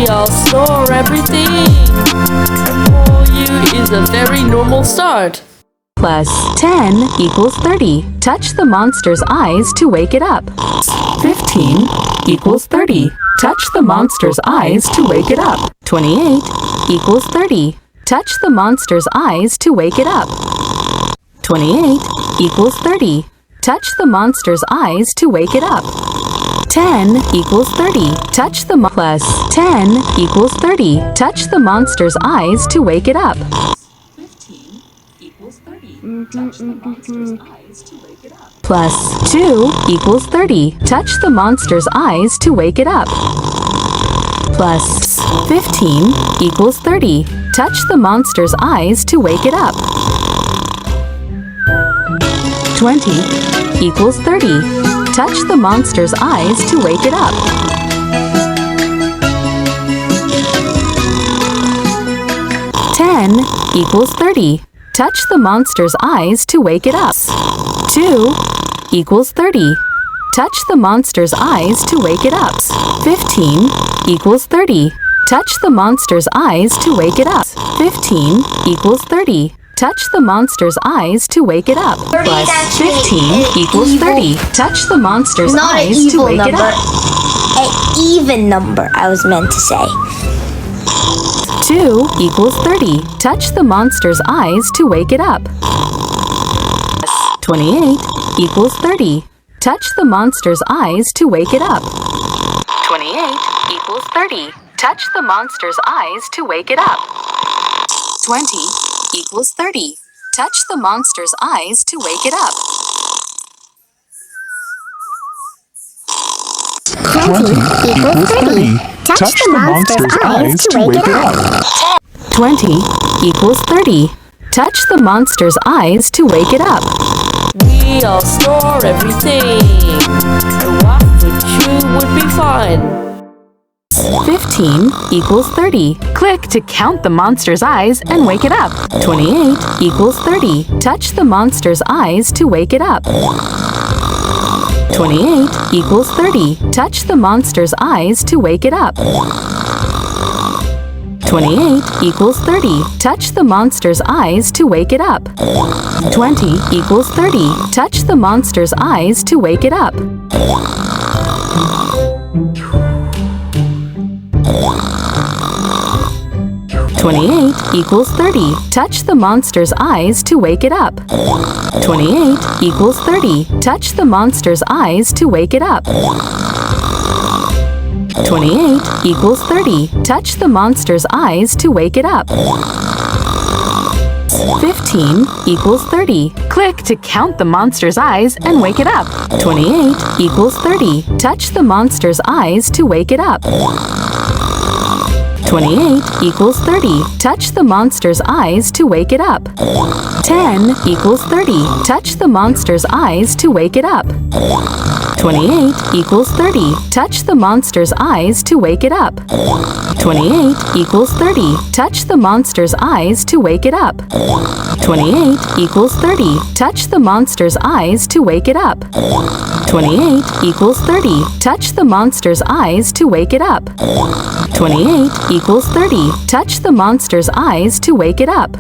all snore everything. For you is a very normal start. Plus 10 equals 30. Touch the monster's eyes to wake it up. 15 equals 30. Touch the monster's eyes to wake it up. 28 equals 30. Touch the monster's eyes to wake it up. 28 equals 30. Touch the monster's eyes to wake it up. 10 equals 30. Touch the plus 10 equals 30. Touch the monster's eyes to wake it up. 15 equals 30. Touch the monster's eyes to wake it up. Plus 2 equals 30. Touch the monster's eyes to wake it up. Plus 15 equals 30. Touch the monster's eyes to wake it up. 20 equals 30. Touch the monster's eyes to wake it up. 10 equals 30. Touch the monster's eyes to wake it up. 2 equals 30. Touch the monster's eyes to wake it up. 15 equals 30. Touch the monster's eyes to wake it up. 15 equals 30. Touch the monster's eyes to wake it up. Plus 15 equals 30. Touch the monster's eyes to wake it up. An even number, I was meant to say. 2 equals 30. Touch the monster's eyes to wake it up. 28 equals 30. Touch the monster's eyes to wake it up. 28 equals 30. Touch the monster's eyes to wake it up. 20 equals 30. Touch the monster's eyes to wake it up. 20 equals 30. Touch the monster's eyes to wake it up. 20 equals 30. Touch the monster's eyes to wake it up. We all snore everything. And what would you would be fine. 15 equals 30. Click to count the monster's eyes and wake it up. 28 equals 30. Touch the monster's eyes to wake it up. 28 equals 30. Touch the monster's eyes to wake it up. 28 equals 30. Touch the monster's eyes to wake it up. 20 equals 30. Touch the monster's eyes to wake it up. 28 equals 30. Touch the monster's eyes to wake it up. 28 equals 30. Touch the monster's eyes to wake it up. 28 equals 30. Touch the monster's eyes to wake it up. 15 equals 30. Click to count the monster's eyes and wake it up. 28 equals 30. Touch the monster's eyes to wake it up. 28 equals 30. Touch the monster's eyes to wake it up. 10 equals 30. Touch the monster's eyes to wake it up. 28 equals 30. Touch the monster's eyes to wake it up. 28 equals 30. Touch the monster's eyes to wake it up. 28 equals 30. Touch the monster's eyes to wake it up. 28 equals 30. Touch the monster's eyes to wake it up. 28 equals 30. Touch the monster's eyes to wake it up.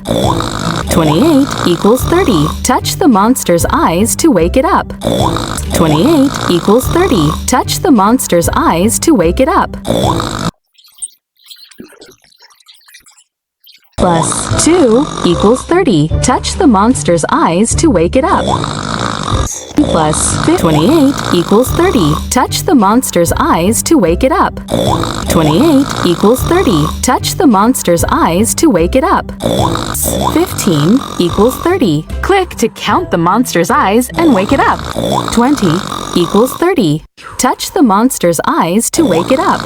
28 equals 30. Touch the monster's eyes to wake it up. 28 equals 30. Touch the monster's eyes to wake it up. Plus 2 equals 30. Touch the monster's eyes to wake it up. Plus 28 equals 30. Touch the monster's eyes to wake it up. 28 equals 30. Touch the monster's eyes to wake it up. 15 equals 30. Click to count the monster's eyes and wake it up. 20 equals 30. Touch the monster's eyes to wake it up.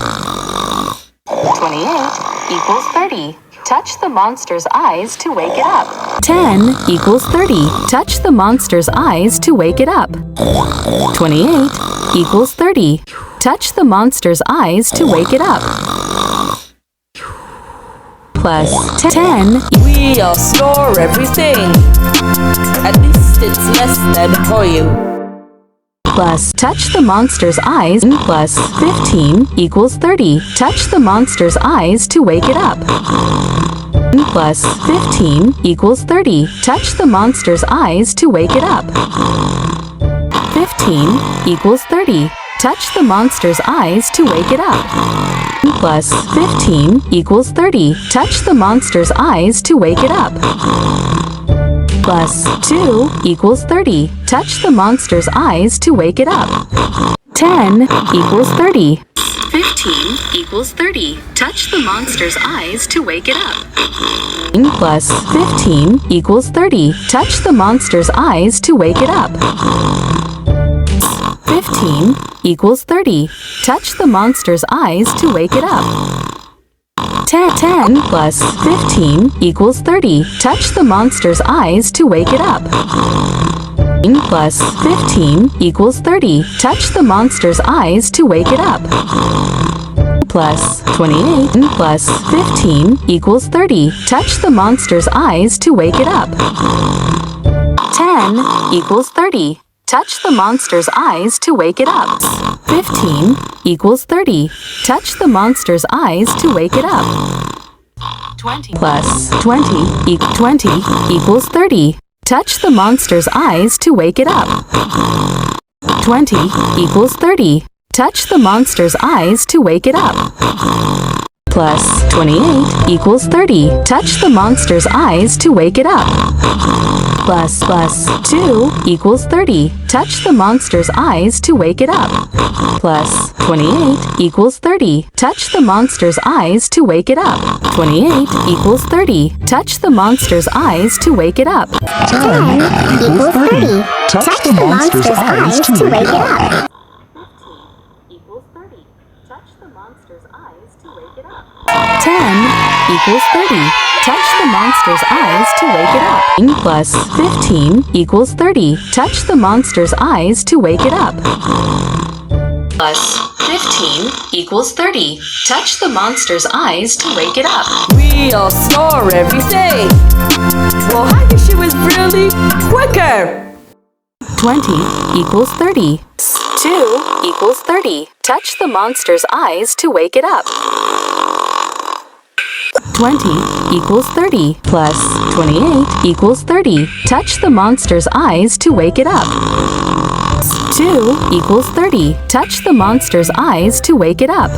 28 equals 30. Touch the monster's eyes to wake it up. 10 equals 30. Touch the monster's eyes to wake it up. 28 equals 30. Touch the monster's eyes to wake it up. Plus 10. We all snore everything. At least it's less than for you. plus touch the monster's eyes plus 15 equals 30. Touch the monster's eyes to wake it up. Plus 15 equals 30. Touch the monster's eyes to wake it up. 15 equals 30. Touch the monster's eyes to wake it up. Plus 15 equals 30. Touch the monster's eyes to wake it up. Plus 2 equals 30. Touch the monster's eyes to wake it up. 10 equals 30. 15 equals 30. Touch the monster's eyes to wake it up. Plus 15 equals 30. Touch the monster's eyes to wake it up. 15 equals 30. Touch the monster's eyes to wake it up. 10 plus 15 equals 30. Touch the monster's eyes to wake it up. Plus 15 equals 30. Touch the monster's eyes to wake it up. Plus 28 plus 15 equals 30. Touch the monster's eyes to wake it up. 10 equals 30. Touch the monster's eyes to wake it up. 15 equals 30. Touch the monster's eyes to wake it up. 20 plus 20 equals 30. Touch the monster's eyes to wake it up. 20 equals 30. Touch the monster's eyes to wake it up. Plus 28 equals 30. Touch the monster's eyes to wake it up. Plus 2 equals 30. Touch the monster's eyes to wake it up. Plus 28 equals 30. Touch the monster's eyes to wake it up. 28 equals 30. Touch the monster's eyes to wake it up. 10 equals 30. Touch the monster's eyes to wake it up. 10 equals 30. Touch the monster's eyes to wake it up. Plus 15 equals 30. Touch the monster's eyes to wake it up. Plus 15 equals 30. Touch the monster's eyes to wake it up. We all snore every day. Well, I think she was really quicker. 20 equals 30. 2 equals 30. Touch the monster's eyes to wake it up. 20 equals 30 plus 28 equals 30. Touch the monster's eyes to wake it up. 2 equals 30. Touch the monster's eyes to wake it up.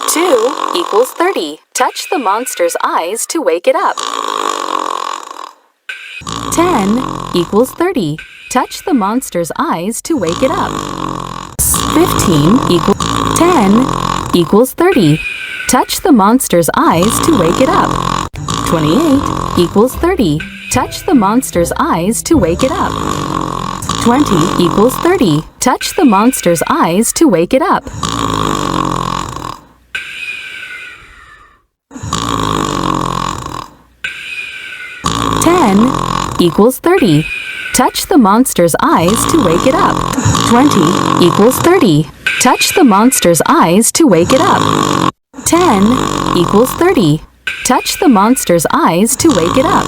2 equals 30. Touch the monster's eyes to wake it up. 10 equals 30. Touch the monster's eyes to wake it up. 15 equals 10 equals 30. Touch the monster's eyes to wake it up. 28 equals 30. Touch the monster's eyes to wake it up. 20 equals 30. Touch the monster's eyes to wake it up. 10 equals 30. Touch the monster's eyes to wake it up. 20 equals 30. Touch the monster's eyes to wake it up. 10 equals 30. Touch the monster's eyes to wake it up.